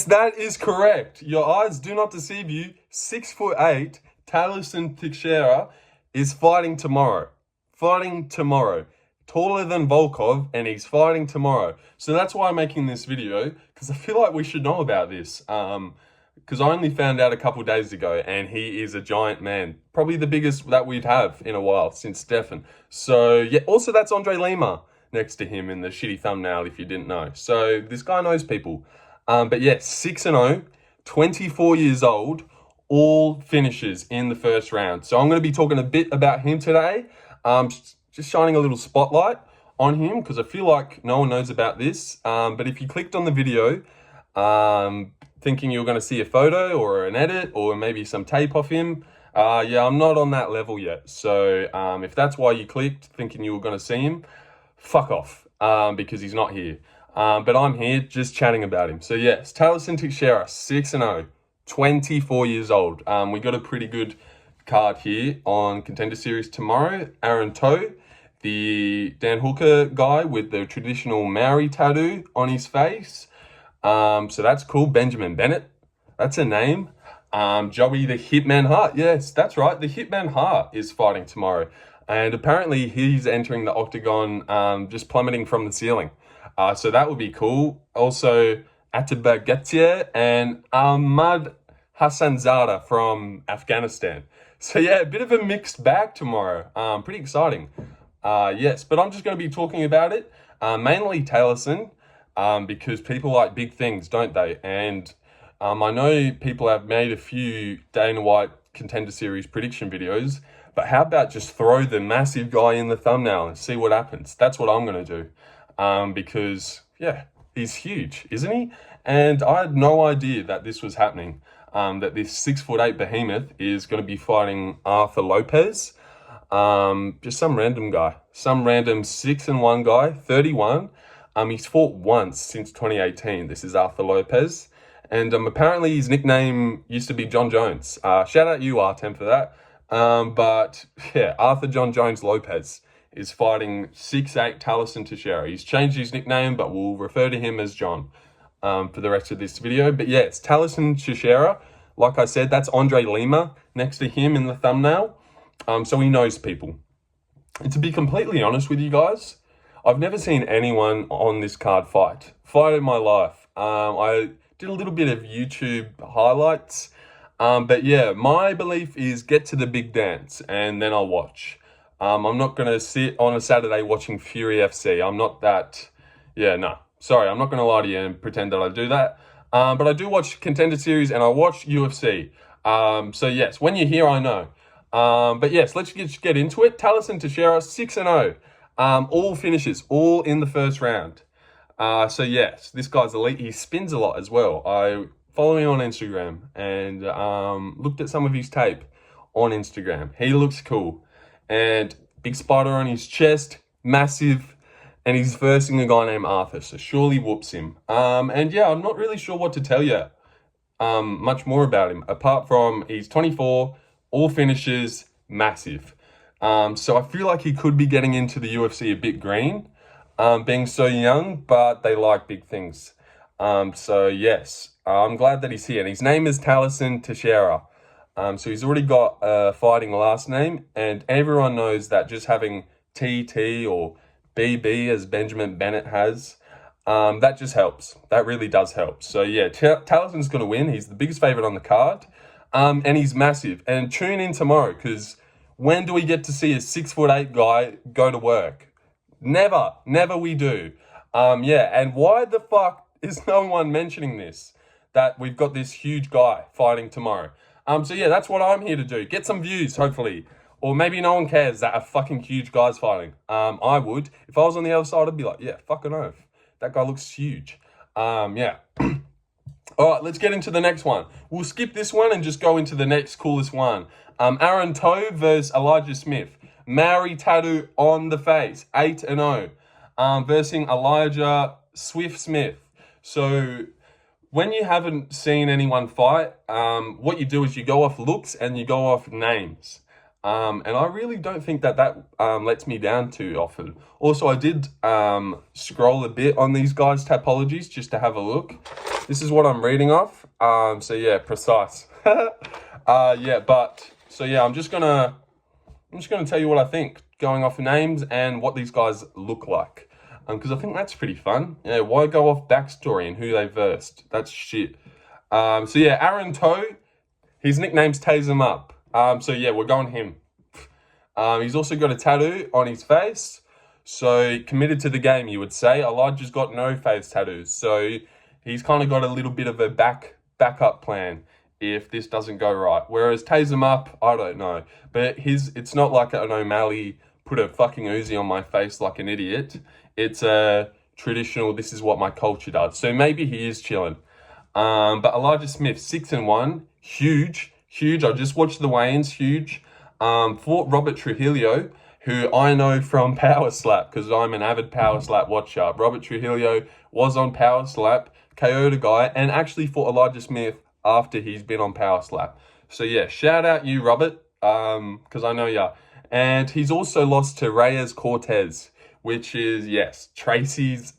That is correct. Your eyes do not deceive you. 6'8", Tallison Texeira is fighting tomorrow. Fighting tomorrow. Taller than Volkov, and he's fighting tomorrow. So that's why I'm making this video, because I feel like we should know about this. Because I only found out a couple days ago, and he is a giant man. Probably the biggest that we'd have in a while since Stefan. So yeah, also that's Andre Lima next to him in the shitty thumbnail, if you didn't know. So this guy knows people. But yeah, 6-0, 24 years old, all finishes in the first round. So I'm going to be talking a bit about him today. Just shining a little spotlight on him because I feel like no one knows about this. But if you clicked on the video, thinking you're going to see a photo or an edit or maybe some tape off him, yeah, I'm not on that level yet. So if that's why you clicked thinking you were going to see him, fuck off, because he's not here. But I'm here just chatting about him. So yes, Tallison Texeira, 6-0, 24 years old. We got a pretty good card here on Contender Series tomorrow. Aaron Toe, the Dan Hooker guy with the traditional Maori tattoo on his face. So that's cool. Benjamin Bennet, that's a name. Joey the Hitman Hart, yes, that's right. The Hitman Hart is fighting tomorrow. And apparently he's entering the octagon just plummeting from the ceiling. So that would be cool. Also, Ateba Gautier and Ahmad Hassanzada from Afghanistan. So yeah, a bit of a mixed bag tomorrow. Pretty exciting. Yes, but I'm just going to be talking about it. Mainly Tallison, because people like big things, don't they? And I know people have made a few Dana White Contender Series prediction videos, but how about just throw the massive guy in the thumbnail and see what happens? That's what I'm going to do. Because, yeah, he's huge, isn't he? And I had no idea that this was happening, that this 6'8" behemoth is going to be fighting Arthur Lopes, just some random guy, some random 6-1 guy, 31. He's fought once since 2018. This is Arthur Lopes, and apparently his nickname used to be John Jones. Shout out you, Artem, for that. But yeah, Arthur John Jones Lopes is fighting 6'8" Tallison Texeira. He's changed his nickname, but we'll refer to him as John for the rest of this video. But yeah, it's Tallison Texeira. Like I said, that's Andre Lima next to him in the thumbnail. So he knows people. And to be completely honest with you guys, I've never seen anyone on this card fight in my life. I did a little bit of YouTube highlights. But yeah, my belief is get to the big dance and then I'll watch. I'm not going to sit on a Saturday watching Fury FC. I'm not that, yeah, no. Sorry, I'm not going to lie to you and pretend that I do that. But I do watch Contender Series and I watch UFC. So yes, when you're here, I know. But yes, let's just get into it. Tallison Texeira, 6-0. All finishes, all in the first round. So yes, this guy's elite. He spins a lot as well. I follow him on Instagram and looked at some of his tape on Instagram. He looks cool. And big spider on his chest, massive, and he's versing a guy named Arthur, so surely whoops him. And yeah, I'm not really sure what to tell you much more about him, apart from he's 24, all finishes, massive. So I feel like he could be getting into the UFC a bit green, being so young, but they like big things. So yes, I'm glad that he's here. And his name is Tallison Texeira. So he's already got a fighting last name, and everyone knows that just having TT or BB as Benjamin Bennet has, that just helps. That really does help. So yeah, Tallison's going to win. He's the biggest favorite on the card, and he's massive. And tune in tomorrow, because when do we get to see a 6'8" guy go to work? Never we do. Yeah, and why the fuck is no one mentioning this? That we've got this huge guy fighting tomorrow. So yeah, that's what I'm here to do. Get some views, hopefully. Or maybe no one cares that a fucking huge guy's fighting. I would. If I was on the other side, I'd be like, yeah, fucking oath. That guy looks huge. Yeah. All right, let's get into the next one. We'll skip this one and just go into the next coolest one. Aaron Toe versus Elijah Smith. Maori tattoo on the face, 8-0. Versing Elijah Swift Smith. So when you haven't seen anyone fight, what you do is you go off looks and you go off names. And I really don't think that lets me down too often. Also, I did scroll a bit on these guys' topologies just to have a look. This is what I'm reading off. So yeah, precise. Yeah, but so yeah, I'm just gonna tell you what I think, going off names and what these guys look like. Because I think that's pretty fun. Yeah, why go off backstory and who they versed? That's shit. So yeah, Aaron Toe, his nickname's Tase 'em Up. So yeah, we're going him. He's also got a tattoo on his face. So committed to the game, you would say. Elijah's got no face tattoos. So he's kind of got a little bit of a backup plan if this doesn't go right. Whereas Tase 'em Up, I don't know. But it's not like an O'Malley put a fucking Uzi on my face like an idiot. It's a traditional, this is what my culture does. So maybe he is chilling. But Elijah Smith, 6-1, huge. I just watched the weigh-ins, huge. Fought Robert Trujillo, who I know from Power Slap, because I'm an avid Power Slap watcher. Robert Trujillo was on Power Slap, KO'd a guy, and actually fought Elijah Smith after he's been on Power Slap. So yeah, shout out you, Robert, because I know ya. And he's also lost to Reyes Cortez, which is, yes, Tracy's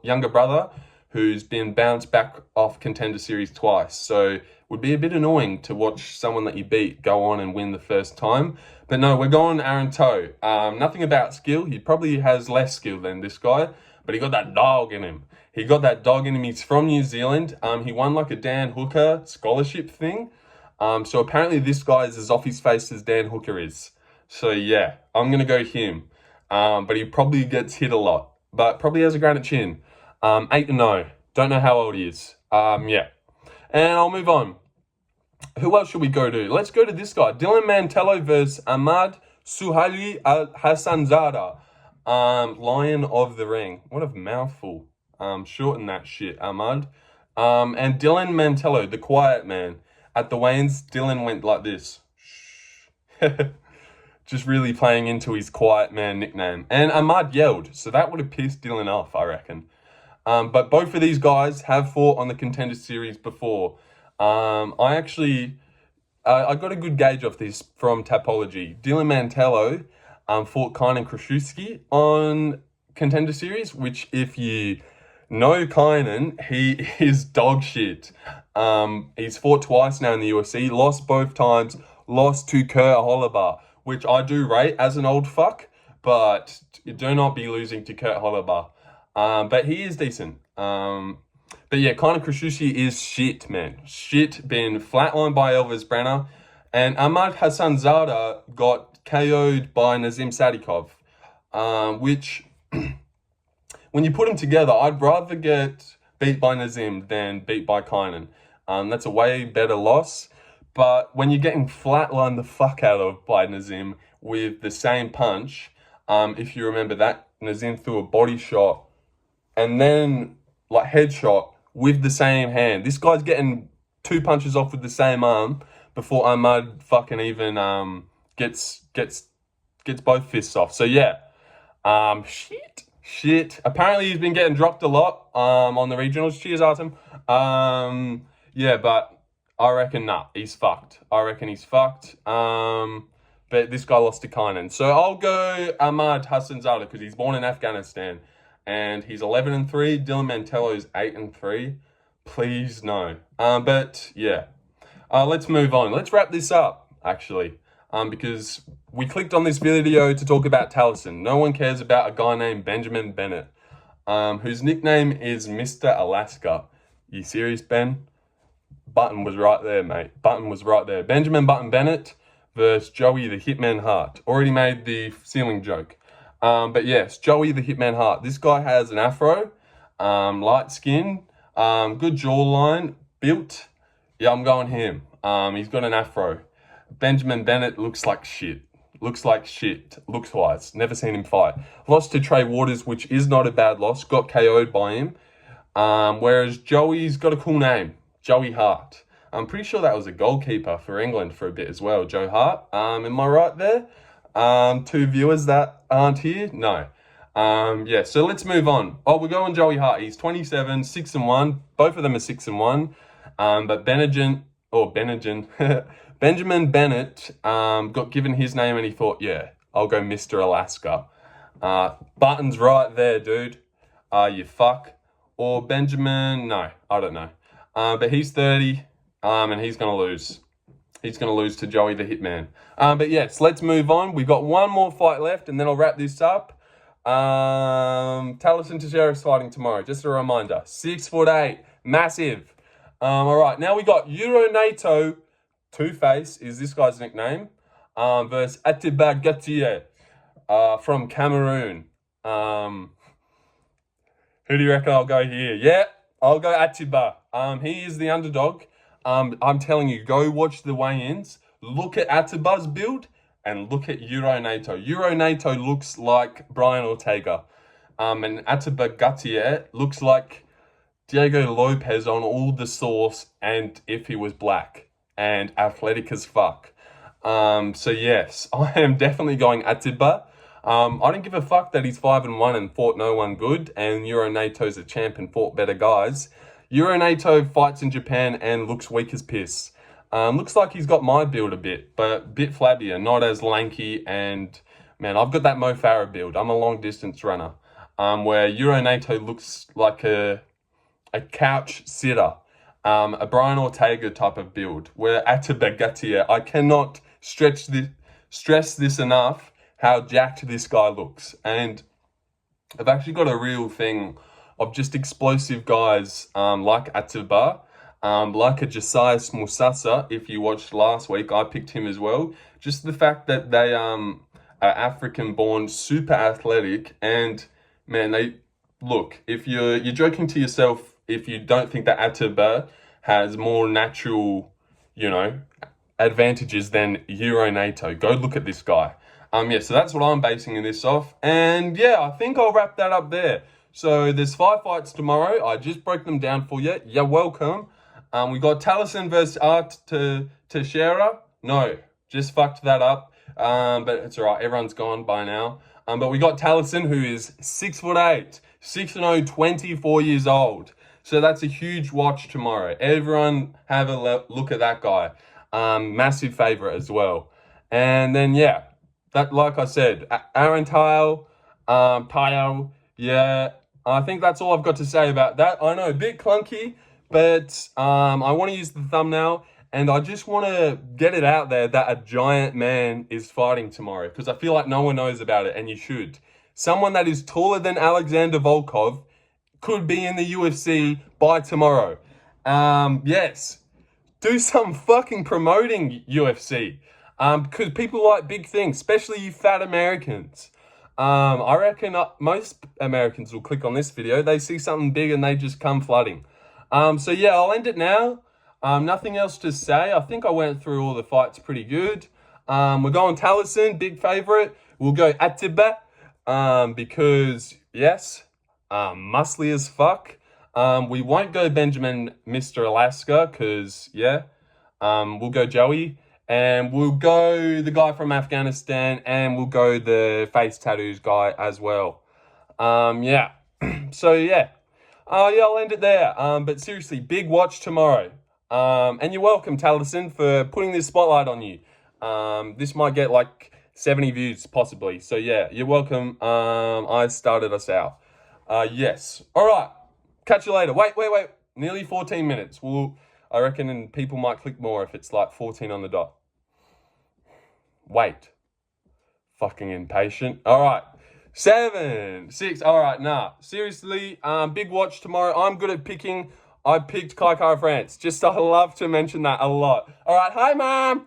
younger brother, who's been bounced back off Contender Series twice. So would be a bit annoying to watch someone that you beat go on and win the first time. But no, we're going Aaron Toe. Nothing about skill. He probably has less skill than this guy, but he got that dog in him. He's from New Zealand. He won like a Dan Hooker scholarship thing. So apparently this guy is as off his face as Dan Hooker is. So yeah, I'm going to go him. But he probably gets hit a lot, but probably has a granite chin. 8-0. Don't know how old he is. Yeah. And I'll move on. Who else should we go to? Let's go to this guy. Dylan Mantello versus Ahmad Suhaili Hassanzada. Lion of the Ring. What a mouthful. Shorten that shit, Ahmad. And Dylan Mantello, the quiet man. At the weigh-ins, Dylan went like this. Just really playing into his quiet man nickname. And Ahmad yelled, so that would have pissed Dylan off, I reckon. But both of these guys have fought on the Contender Series before. I got a good gauge of this from Tapology. Dylan Mantello fought Kainan Krasuski on Contender Series, which if you know Kainan, he is dog shit. He's fought twice now in the UFC, lost both times, lost to Kurt Holobar, which I do rate as an old fuck, but do not be losing to Kurt Holobar. But he is decent. But yeah, Kainan Krasuski is shit, man. Shit, been flatlined by Elvis Brenner. And Ahmad Hassanzada got KO'd by Nazim Sadikov, which, when you put them together, I'd rather get beat by Nazim than beat by Kainan. That's a way better loss. But when you're getting flatlined the fuck out of by Nazim with the same punch, if you remember that, Nazim threw a body shot and then like headshot with the same hand. This guy's getting 2 punches off with the same arm before Ahmad fucking even gets both fists off. So yeah, shit. Apparently he's been getting dropped a lot on the regionals. Cheers, Artem. Yeah, but I reckon he's fucked. But this guy lost to Kainan. So I'll go Ahmad Hassanzada because he's born in Afghanistan. And he's 11-3. Dylan Mantello's 8-3. Please no. But yeah. Let's move on. Let's wrap this up, actually. Because we clicked on this video to talk about Tallison. No one cares about a guy named Benjamin Bennet, whose nickname is Mr. Alaska. You serious, Ben? Button was right there, mate. Button was right there. Benjamin Button Bennet versus Joey the Hitman Hart. Already made the ceiling joke. But yes, Joey the Hitman Hart. This guy has an afro, light skin, good jawline, built. Yeah, I'm going him. He's got an afro. Benjamin Bennet looks like shit. Looks-wise. Never seen him fight. Lost to Trey Waters, which is not a bad loss. Got KO'd by him. Whereas Joey's got a cool name. Joey Hart. I'm pretty sure that was a goalkeeper for England for a bit as well. Joe Hart. Am I right there? 2 viewers that aren't here? No. Yeah, so let's move on. Oh, we're going Joey Hart. He's 27, 6-1. Both of them are 6-1. But Benjamin Bennet got given his name and he thought, yeah, I'll go Mr. Alaska. Button's right there, dude. You fuck. Or Benjamin, no, I don't know. But he's 30, and he's going to lose. He's going to lose to Joey the Hitman. But yes, let's move on. We've got one more fight left, and then I'll wrap this up. Tallison Texeira's fighting tomorrow. Just a reminder. 6'8", massive. All right, now we got Yuro Naito, Two-Face is this guy's nickname, versus Ateba Gautier, from Cameroon. Who do you reckon I'll go here? Yeah, I'll go Ateba. He is the underdog. I'm telling you, go watch the weigh-ins. Look at Ateba's build and look at Yuro Naito. Yuro Naito looks like Brian Ortega. And Ateba Gautier looks like Diego Lopes on all the sauce and if he was black and athletic as fuck. So yes, I am definitely going Ateba. I don't give a fuck that he's 5-1 and fought no one good, and Yuro Naito's a champ and fought better guys. Yuro Naito fights in Japan and looks weak as piss. Looks like he's got my build a bit, but a bit flabbier, not as lanky. And man, I've got that Mo Farah build. I'm a long distance runner, where Yuro Naito looks like a couch sitter, a Brian Ortega type of build. Where Ateba Gautier, I cannot stress this enough, how jacked this guy looks. And I've actually got a real thing of just explosive guys like Ateba, like a Josias Musasa. If you watched last week, I picked him as well. Just the fact that they are African-born, super athletic, and man, they look. If you're joking to yourself, if you don't think that Ateba has more natural, advantages than Yuro Naito, go look at this guy. Yeah, so that's what I'm basing this off. And yeah, I think I'll wrap that up there. So there's 5 fights tomorrow. I just broke them down for you. You're welcome. We got Tallison versus Hart to Texeira. No, just fucked that up. But it's all right. Everyone's gone by now. But we got Tallison, who is 6'8", 6'0", 24 years old. So that's a huge watch tomorrow. Everyone have a look at that guy. Massive favorite as well. And then, yeah, that, like I said, Aaron Tyle, yeah, I think that's all I've got to say about that. I know, a bit clunky, but I want to use the thumbnail, and I just want to get it out there that a giant man is fighting tomorrow, because I feel like no one knows about it, and you should. Someone that is taller than Alexander Volkov could be in the UFC by tomorrow. Yes, do some fucking promoting UFC, because people like big things, especially you fat Americans. I reckon most Americans will click on this video. They see something big and they just come flooding. So yeah, I'll end it now. Nothing else to say. I think I went through all the fights pretty good. We're going Tallison, big favorite. We'll go Ateba, because yes, muscly as fuck. We won't go Benjamin Mr. Alaska, because yeah, we'll go Joey. And we'll go the guy from Afghanistan, and we'll go the face tattoos guy as well. Yeah. So, yeah. Yeah, I'll end it there. But seriously, big watch tomorrow. And you're welcome, Tallison, for putting this spotlight on you. This might get like 70 views, possibly. So, yeah, you're welcome. I started us out. Yes. All right. Catch you later. Wait. Nearly 14 minutes. I reckon people might click more if it's like 14 on the dot. Wait. Fucking impatient. All right. 7, 6. All right, nah. Seriously, big watch tomorrow. I'm good at picking. I picked Kai France. Just I love to mention that a lot. All right. Hi, Mom.